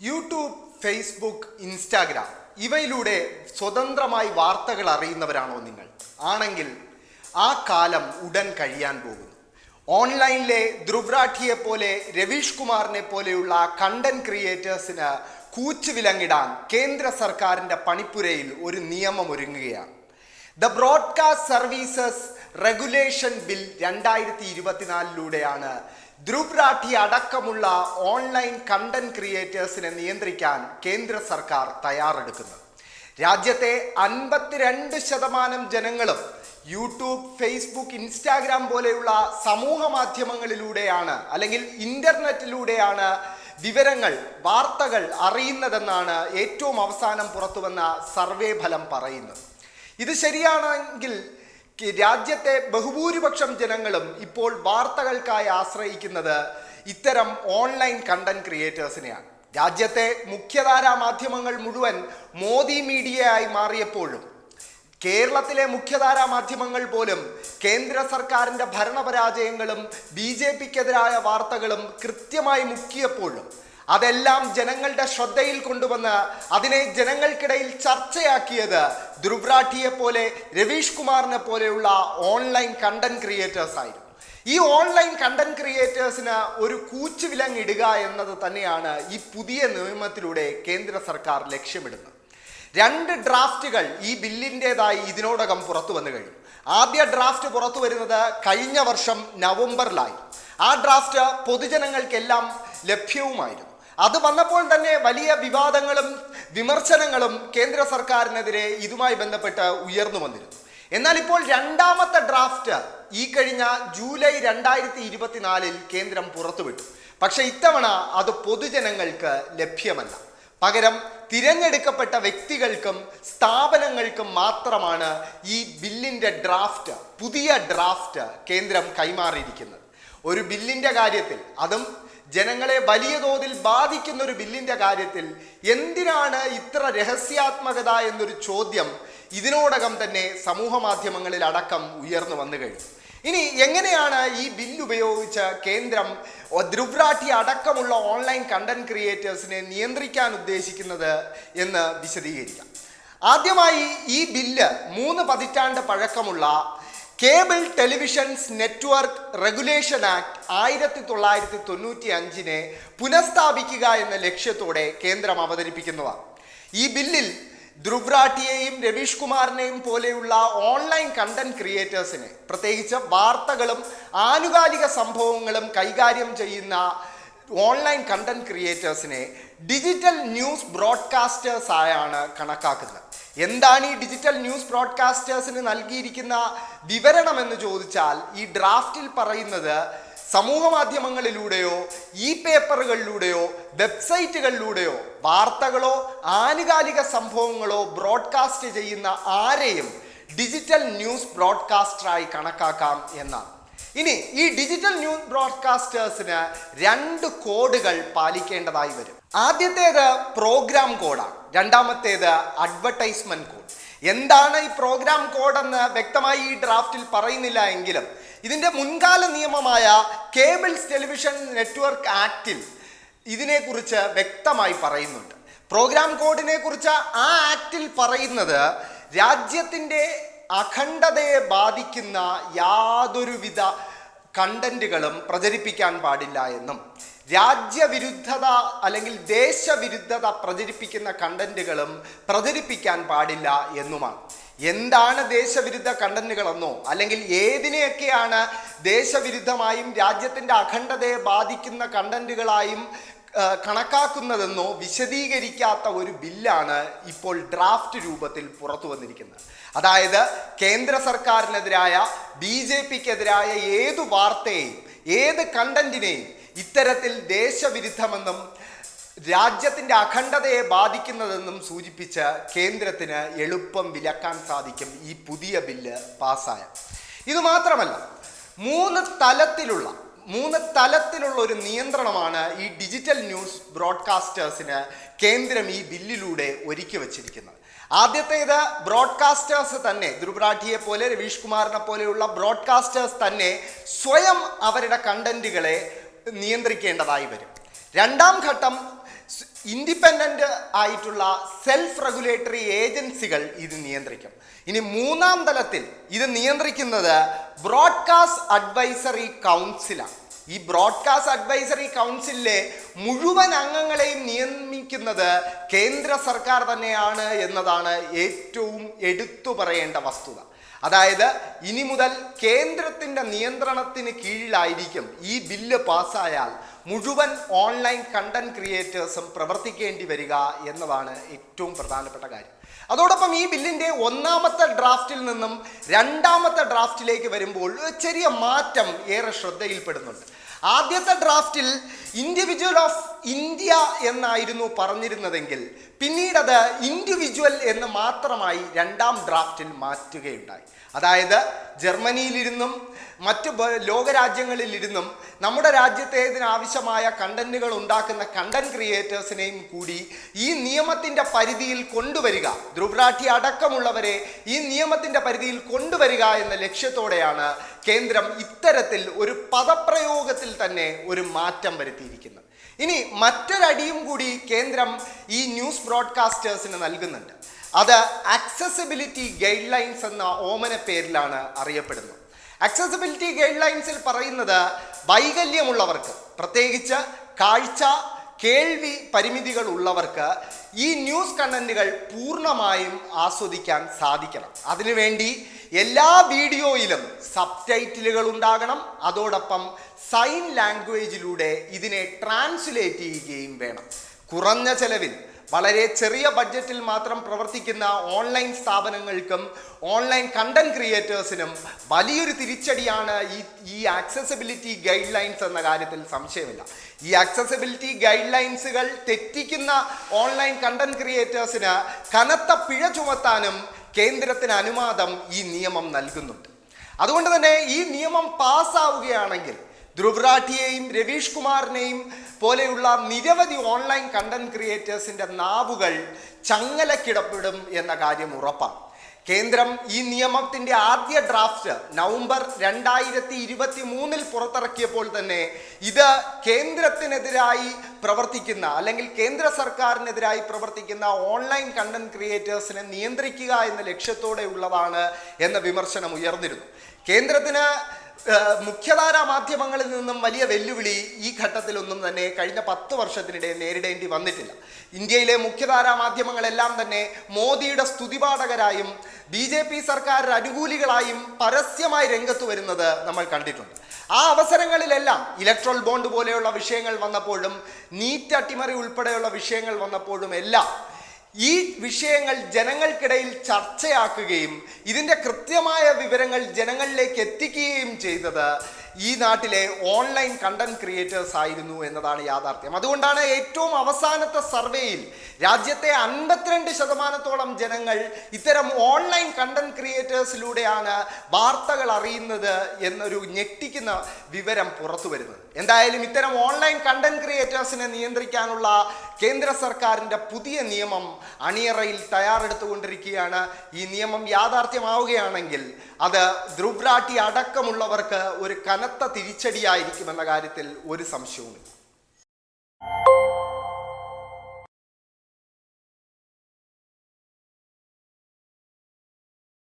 YouTube, Facebook, Instagram ഇവയിലൂടെ സ്വതന്ത്രമായി വാർത്തകൾ അറിയുന്നവരാണോ നിങ്ങൾ? ആണെങ്കിൽ ആ കാലം ഉടൻ കഴിയാൻ പോകുന്നു. ഓൺലൈനിലെ ധ്രുവ്രാഠിയെ പോലെ, രവീഷ് കുമാറിനെ പോലെയുള്ള കണ്ടന്റ് ക്രിയേറ്റേഴ്സിന് കൂച്ചുവിലങ്ങിടാൻ കേന്ദ്ര സർക്കാരിൻ്റെ പണിപ്പുരയിൽ ഒരു നിയമം ഒരുങ്ങുകയാണ്. The broadcast services regulation bill 2024 ധ്രുവ്രാഠി അടക്കമുള്ള ഓൺലൈൻ കണ്ടന്റ് ക്രിയേറ്റേഴ്സിനെ നിയന്ത്രിക്കാൻ കേന്ദ്ര സർക്കാർ തയ്യാറെടുക്കുന്നത്. രാജ്യത്തെ 52% ജനങ്ങളും യൂട്യൂബ്, ഫേസ്ബുക്ക്, ഇൻസ്റ്റാഗ്രാം പോലെയുള്ള സമൂഹ മാധ്യമങ്ങളിലൂടെയാണ് അല്ലെങ്കിൽ ഇൻ്റർനെറ്റിലൂടെയാണ് വിവരങ്ങൾ, വാർത്തകൾ അറിയുന്നതെന്നാണ് ഏറ്റവും അവസാനം പുറത്തുവന്ന സർവേ ഫലം പറയുന്നത്. ഇത് ശരിയാണെങ്കിൽ രാജ്യത്തെ ബഹുഭൂരിപക്ഷം ജനങ്ങളും ഇപ്പോൾ വാർത്തകൾക്കായി ആശ്രയിക്കുന്നത് ഇത്തരം ഓൺലൈൻ കണ്ടന്റ് ക്രിയേറ്റേഴ്സിനെയാണ്. രാജ്യത്തെ മുഖ്യധാരാ മാധ്യമങ്ങൾ മുഴുവൻ മോദി മീഡിയയായി മാറിയപ്പോഴും കേരളത്തിലെ മുഖ്യധാരാ മാധ്യമങ്ങൾ പോലും കേന്ദ്ര സർക്കാരിൻ്റെ ഭരണപരാജയങ്ങളും BJPക്കെതിരായ വാർത്തകളും കൃത്യമായി മുക്കിയപ്പോഴും അതെല്ലാം ജനങ്ങളുടെ ശ്രദ്ധയിൽ കൊണ്ടുവന്ന് അതിനെ ജനങ്ങൾക്കിടയിൽ ചർച്ചയാക്കിയത് ധ്രുവ്രാഠിയെ പോലെ, രവീഷ് കുമാറിനെ പോലെയുള്ള ഓൺലൈൻ കണ്ടന്റ് ക്രിയേറ്റേഴ്സ് ആയിരുന്നു. ഈ ഓൺലൈൻ കണ്ടന്റ് ക്രിയേറ്റേഴ്സിന് ഒരു കൂച്ചുവിലങ്ങിടുക എന്നത് തന്നെയാണ് ഈ പുതിയ നിയമത്തിലൂടെ കേന്ദ്ര സർക്കാർ ലക്ഷ്യമിടുന്നത്. 2 ഡ്രാഫ്റ്റുകൾ ഈ ബില്ലിൻ്റെതായി ഇതിനോടകം പുറത്തു വന്നു കഴിഞ്ഞു. ആദ്യ ഡ്രാഫ്റ്റ് പുറത്തു വരുന്നത് കഴിഞ്ഞ വർഷം നവംബറിലായി. ആ ഡ്രാഫ്റ്റ് പൊതുജനങ്ങൾക്കെല്ലാം ലഭ്യവുമായിരുന്നു. അത് വന്നപ്പോൾ തന്നെ വലിയ വിവാദങ്ങളും വിമർശനങ്ങളും കേന്ദ്ര സർക്കാരിനെതിരെ ഇതുമായി ബന്ധപ്പെട്ട് ഉയർന്നു വന്നിരുന്നു. എന്നാൽ ഇപ്പോൾ രണ്ടാമത്തെ ഡ്രാഫ്റ്റ് ഈ കഴിഞ്ഞ ജൂലൈ 2024 കേന്ദ്രം പുറത്തുവിട്ടു. പക്ഷെ ഇത്തവണ അത് പൊതുജനങ്ങൾക്ക് ലഭ്യമല്ല. പകരം തിരഞ്ഞെടുക്കപ്പെട്ട വ്യക്തികൾക്കും സ്ഥാപനങ്ങൾക്കും മാത്രമാണ് ഈ ബില്ലിൻ്റെ ഡ്രാഫ്റ്റ്, പുതിയ ഡ്രാഫ്റ്റ് കേന്ദ്രം കൈമാറിയിരിക്കുന്നത്. ഒരു ബില്ലിൻ്റെ കാര്യത്തിൽ, അതും ജനങ്ങളെ വലിയ തോതിൽ ബാധിക്കുന്ന ഒരു ബില്ലിൻ്റെ കാര്യത്തിൽ എന്തിനാണ് ഇത്ര രഹസ്യാത്മകത എന്നൊരു ചോദ്യം ഇതിനോടകം തന്നെ സമൂഹ മാധ്യമങ്ങളിൽ അടക്കം ഉയർന്നു വന്നു കഴിഞ്ഞു. ഇനി എങ്ങനെയാണ് ഈ ബില്ല് ഉപയോഗിച്ച് കേന്ദ്രം ധ്രുവ്രാഠി അടക്കമുള്ള ഓൺലൈൻ കണ്ടന്റ് ക്രിയേറ്റേഴ്സിനെ നിയന്ത്രിക്കാൻ ഉദ്ദേശിക്കുന്നത് എന്ന് വിശദീകരിക്കാം. ആദ്യമായി ഈ ബില്ല് 3 പതിറ്റാണ്ട് പഴക്കമുള്ള cable televisions network regulation act 1995 പുനഃസ്ഥാപിക്കുക എന്ന ലക്ഷ്യത്തോടെ കേന്ദ്രം അവതരിപ്പിക്കുന്നതാണ്. ഈ ബില്ലിൽ ധ്രുവ്രാഠിയെയും രവീഷ് കുമാറിനെയും പോലെയുള്ള ഓൺലൈൻ കണ്ടന്റ് ക്രിയേറ്റേഴ്സിനെ, പ്രത്യേകിച്ച് വാർത്തകളും ആനുകാലിക സംഭവങ്ങളും കൈകാര്യം ചെയ്യുന്ന ഓൺലൈൻ കണ്ടന്റ് ക്രിയേറ്റേഴ്സിനെ ഡിജിറ്റൽ ന്യൂസ് ബ്രോഡ്കാസ്റ്റേഴ്സ് ആയാണ് കണക്കാക്കുന്നത്. എന്താണ് ഈ ഡിജിറ്റൽ ന്യൂസ് ബ്രോഡ്കാസ്റ്റേഴ്സിന് നൽകിയിരിക്കുന്ന വിവരണം എന്ന് ചോദിച്ചാൽ, ഈ ഡ്രാഫ്റ്റിൽ പറയുന്നത് സമൂഹ മാധ്യമങ്ങളിലൂടെയോ പേപ്പറുകളിലൂടെയോ വെബ്സൈറ്റുകളിലൂടെയോ വാർത്തകളോ ആനുകാലിക സംഭവങ്ങളോ ബ്രോഡ്കാസ്റ്റ് ചെയ്യുന്ന ആരെയും ഡിജിറ്റൽ ന്യൂസ് ബ്രോഡ്കാസ്റ്ററായി കണക്കാക്കാം എന്നാണ്. ഇനി ഈ ഡിജിറ്റൽ ന്യൂസ് ബ്രോഡ്കാസ്റ്റേഴ്സിന് 2 കോഡുകൾ പാലിക്കേണ്ടതായി വരും. ആദ്യത്തേത് പ്രോഗ്രാം കോഡാണ്, രണ്ടാമത്തേത് അഡ്വർടൈസ്മെന്റ് കോഡ്. എന്താണ് ഈ പ്രോഗ്രാം കോഡ് എന്ന് വ്യക്തമായി ഈ ഡ്രാഫ്റ്റിൽ പറയുന്നില്ല എങ്കിലും ഇതിൻ്റെ മുൻകാല നിയമമായ കേബിൾസ് ടെലിവിഷൻ നെറ്റ്വർക്ക് ആക്ടിൽ ഇതിനെക്കുറിച്ച് വ്യക്തമായി പറയുന്നുണ്ട്. പ്രോഗ്രാം കോഡിനെ കുറിച്ച് ആ ആക്ടിൽ പറയുന്നത് രാജ്യത്തിൻ്റെ അഖണ്ഡതയെ ബാധിക്കുന്ന യാതൊരുവിധ കണ്ടന്റുകളും പ്രചരിപ്പിക്കാൻ പാടില്ല എന്നും രാജ്യവിരുദ്ധത അല്ലെങ്കിൽ ദേശവിരുദ്ധത പ്രചരിപ്പിക്കുന്ന കണ്ടന്റുകളും പ്രചരിപ്പിക്കാൻ പാടില്ല എന്നുമാണ്. എന്താണ് ദേശവിരുദ്ധ കണ്ടന്റുകളെന്നോ അല്ലെങ്കിൽ ഏതിനെയൊക്കെയാണ് ദേശവിരുദ്ധമായും രാജ്യത്തിൻ്റെ അഖണ്ഡതയെ ബാധിക്കുന്ന കണ്ടന്റുകളായും കണക്കാക്കുന്നതെന്നോ വിശദീകരിക്കാത്ത ഒരു ബില്ലാണ് ഇപ്പോൾ ഡ്രാഫ്റ്റ് രൂപത്തിൽ പുറത്തു വന്നിരിക്കുന്നത്. അതായത് കേന്ദ്ര സർക്കാരിനെതിരായ, BJPക്കെതിരായ ഏതു വാർത്തയെയും ഏത് കണ്ടന്റിനെയും ഇത്തരത്തിൽ ദേശവിരുദ്ധമെന്നും രാജ്യത്തിൻ്റെ അഖണ്ഡതയെ ബാധിക്കുന്നതെന്നും സൂചിപ്പിച്ച് കേന്ദ്രത്തിന് എളുപ്പം വിലക്കാൻ സാധിക്കും ഈ പുതിയ ബില്ല് പാസ്സായ. ഇതുമാത്രമല്ല, 3 തലത്തിലുള്ള ഒരു നിയന്ത്രണമാണ് ഈ ഡിജിറ്റൽ ന്യൂസ് ബ്രോഡ്കാസ്റ്റേഴ്സിന് കേന്ദ്രം ഈ ബില്ലിലൂടെ ഒരുക്കി വച്ചിരിക്കുന്നത്. ആദ്യത്തേത് ബ്രോഡ്കാസ്റ്റേഴ്സ് തന്നെ, ധ്രുവ്രാഠിയെ പോലെ, രവീഷ് കുമാറിനെ പോലെയുള്ള ബ്രോഡ്കാസ്റ്റേഴ്സ് തന്നെ സ്വയം അവരുടെ കണ്ടന്റുകളെ നിയന്ത്രിക്കേണ്ടതായി വരും. രണ്ടാം ഘട്ടം ഇൻഡിപെൻഡന്റ് ആയിട്ടുള്ള സെൽഫ് റെഗുലേറ്ററി ഏജൻസികൾ ഇത് നിയന്ത്രിക്കും. ഇനി മൂന്നാം തലത്തിൽ ഇത് നിയന്ത്രിക്കുന്നത് ബ്രോഡ്കാസ്റ്റ് അഡ്വൈസറി കൗൺസിലാണ്. ഈ ബ്രോഡ്കാസ്റ്റ് അഡ്വൈസറി കൗൺസിലിലെ മുഴുവൻ അംഗങ്ങളെയും നിയമിക്കുന്നത് കേന്ദ്ര സർക്കാർ തന്നെയാണ് എന്നതാണ് ഏറ്റവും എടുത്തു പറയേണ്ട വസ്തുത. അതായത് ഇനി മുതൽ കേന്ദ്രത്തിൻ്റെ നിയന്ത്രണത്തിന് കീഴിലായിരിക്കും ഈ ബില്ല് പാസ്സായാൽ മുഴുവൻ ഓൺലൈൻ കണ്ടന്റ് ക്രിയേറ്റേഴ്സും പ്രവർത്തിക്കേണ്ടി വരിക എന്നതാണ് ഏറ്റവും പ്രധാനപ്പെട്ട കാര്യം. അതോടൊപ്പം ഈ ബില്ലിൻ്റെ ഒന്നാമത്തെ ഡ്രാഫ്റ്റിൽ നിന്നും രണ്ടാമത്തെ ഡ്രാഫ്റ്റിലേക്ക് വരുമ്പോൾ ചെറിയ മാറ്റം ഏറെ ശ്രദ്ധയിൽപ്പെടുന്നുണ്ട്. ആദ്യത്തെ ഡ്രാഫ്റ്റിൽ ഇൻഡിവിജ്വൽ ഓഫ് ഇന്ത്യ എന്നായിരുന്നു പറഞ്ഞിരുന്നതെങ്കിൽ പിന്നീടത് ഇൻഡിവിജ്വൽ എന്ന് മാത്രമായി രണ്ടാം ഡ്രാഫ്റ്റിൽ മാറ്റുകയുണ്ടായി. അതായത് ജർമ്മനിയിലിരുന്നും മറ്റ് ലോകരാജ്യങ്ങളിലിരുന്നും നമ്മുടെ രാജ്യത്തേതിനാവശ്യമായ കണ്ടന്റുകൾ ഉണ്ടാക്കുന്ന കണ്ടന്റ് ക്രിയേറ്റേഴ്സിനെയും കൂടി ഈ നിയമത്തിൻ്റെ പരിധിയിൽ കൊണ്ടുവരിക, ധ്രുവ്രാഠി അടക്കമുള്ളവരെ ഈ നിയമത്തിൻ്റെ പരിധിയിൽ കൊണ്ടുവരിക എന്ന ലക്ഷ്യത്തോടെയാണ് കേന്ദ്രം ഇത്തരത്തിൽ ഒരു പദപ്രയോഗത്തിൽ തന്നെ ഒരു മാറ്റം വരുത്തിയിരിക്കുന്നത്. ഇനി മറ്റൊരടിയും കൂടി കേന്ദ്രം ഈ ന്യൂസ് ബ്രോഡ്കാസ്റ്റേഴ്സിന് നൽകുന്നുണ്ട്. അത് ആക്സസിബിലിറ്റി ഗൈഡ് ലൈൻസ് എന്ന ഓമന പേരിലാണ് അറിയപ്പെടുന്നത്. ആക്സസിബിലിറ്റി ഗൈഡ് ലൈൻസിൽ പറയുന്നത് വൈകല്യമുള്ളവർക്ക്, പ്രത്യേകിച്ച് കാഴ്ച കേൾവി പരിമിതികൾ ഉള്ളവർക്ക് ഈ ന്യൂസ് കണ്ടന്റുകൾ പൂർണ്ണമായും ആസ്വദിക്കാൻ സാധിക്കണം. അതിനുവേണ്ടി എല്ലാ വീഡിയോയിലും സബ് ടൈറ്റിലുകൾ ഉണ്ടാകണം. അതോടൊപ്പം സൈൻ ലാംഗ്വേജിലൂടെ ഇതിനെ ട്രാൻസ്ലേറ്റ് ചെയ്യുകയും വേണം. കുറഞ്ഞ ചെലവിൽ വളരെ ചെറിയ ബഡ്ജറ്റിൽ മാത്രം പ്രവർത്തിക്കുന്ന ഓൺലൈൻ സ്ഥാപനങ്ങൾക്കും ഓൺലൈൻ കണ്ടന്റ് ക്രിയേറ്റേഴ്സിനും വലിയൊരു തിരിച്ചടിയാണ് ഈ ആക്സസിബിലിറ്റി ഗൈഡ് ലൈൻസ് എന്ന കാര്യത്തിൽ സംശയമില്ല. ഈ ആക്സസിബിലിറ്റി ഗൈഡ് ലൈൻസുകൾ തെറ്റിക്കുന്ന ഓൺലൈൻ കണ്ടന്റ് ക്രിയേറ്റേഴ്സിന് കനത്ത പിഴ ചുമത്താനും കേന്ദ്രത്തിന് അനുവാദം ഈ നിയമം നൽകുന്നുണ്ട്. അതുകൊണ്ട് തന്നെ ഈ നിയമം പാസ്സാവുകയാണെങ്കിൽ ധ്രുവ്രാഠിയെയും രവീഷ് കുമാറിനെയും പോലെയുള്ള നിരവധി ഓൺലൈൻ കണ്ടന്റ് ക്രിയേറ്റേഴ്സിൻ്റെ നാവുകൾ ചങ്ങലക്കിടപ്പെടും എന്ന കാര്യം ഉറപ്പാണ്. കേന്ദ്രം ഈ നിയമത്തിൻ്റെ ആദ്യ ഡ്രാഫ്റ്റ് നവംബർ 2023 പുറത്തിറക്കിയപ്പോൾ തന്നെ ഇത് കേന്ദ്രത്തിനെതിരായി പ്രവർത്തിക്കുന്ന അല്ലെങ്കിൽ കേന്ദ്ര സർക്കാരിനെതിരായി പ്രവർത്തിക്കുന്ന ഓൺലൈൻ കണ്ടന്റ് ക്രിയേറ്റേഴ്സിനെ നിയന്ത്രിക്കുക എന്ന ലക്ഷ്യത്തോടെ ഉള്ളതാണ് എന്ന വിമർശനം ഉയർന്നിരുന്നു. കേന്ദ്രത്തിന് മുഖ്യധാരാ മാധ്യമങ്ങളിൽ നിന്നും വലിയ വെല്ലുവിളി ഈ ഘട്ടത്തിലൊന്നും തന്നെ കഴിഞ്ഞ 10 വർഷത്തിനിടെ നേരിടേണ്ടി വന്നിട്ടില്ല. ഇന്ത്യയിലെ മുഖ്യധാരാ മാധ്യമങ്ങളെല്ലാം തന്നെ മോദിയുടെ സ്തുതിപാഠകരായും BJP സർക്കാർ അനുകൂലികളായും പരസ്യമായി രംഗത്ത് വരുന്നത് നമ്മൾ കണ്ടിട്ടുണ്ട്. ആ അവസരങ്ങളിലെല്ലാം ഇലക്ട്രൽ ബോണ്ട് പോലെയുള്ള വിഷയങ്ങൾ വന്നപ്പോഴും നീറ്റ് അട്ടിമറി ഉൾപ്പെടെയുള്ള വിഷയങ്ങൾ വന്നപ്പോഴും എല്ലാം ഈ വിഷയങ്ങൾ ജനങ്ങൾക്കിടയിൽ ചർച്ചയാക്കുകയും ഇതിൻ്റെ കൃത്യമായ വിവരങ്ങൾ ജനങ്ങളിലേക്ക് എത്തിക്കുകയും ചെയ്തത് ഈ നാട്ടിലെ ഓൺലൈൻ കണ്ടന്റ് ക്രിയേറ്റേഴ്സ് ആയിരുന്നു എന്നതാണ് യാഥാർത്ഥ്യം. അതുകൊണ്ടാണ് ഏറ്റവും അവസാനത്തെ സർവേയിൽ രാജ്യത്തെ 52% ജനങ്ങൾ ഇത്തരം ഓൺലൈൻ കണ്ടന്റ് ക്രിയേറ്റേഴ്സിലൂടെയാണ് വാർത്തകൾ അറിയുന്നത് എന്നൊരു ഞെട്ടിക്കുന്ന വിവരം പുറത്തു വരുന്നത്. എന്തായാലും ഇത്തരം ഓൺലൈൻ കണ്ടന്റ് ക്രിയേറ്റേഴ്സിനെ നിയന്ത്രിക്കാനുള്ള കേന്ദ്ര സർക്കാരിൻ്റെ പുതിയ നിയമം അണിയറയിൽ തയ്യാറെടുത്തുകൊണ്ടിരിക്കുകയാണ്. ഈ നിയമം യാഥാർത്ഥ്യമാവുകയാണെങ്കിൽ അത് ധ്രുവ്രാഠി അടക്കമുള്ളവർക്ക് ഒരു കനത്ത തിരിച്ചടിയായിരിക്കുമെന്ന കാര്യത്തിൽ ഒരു സംശയവുമില്ല.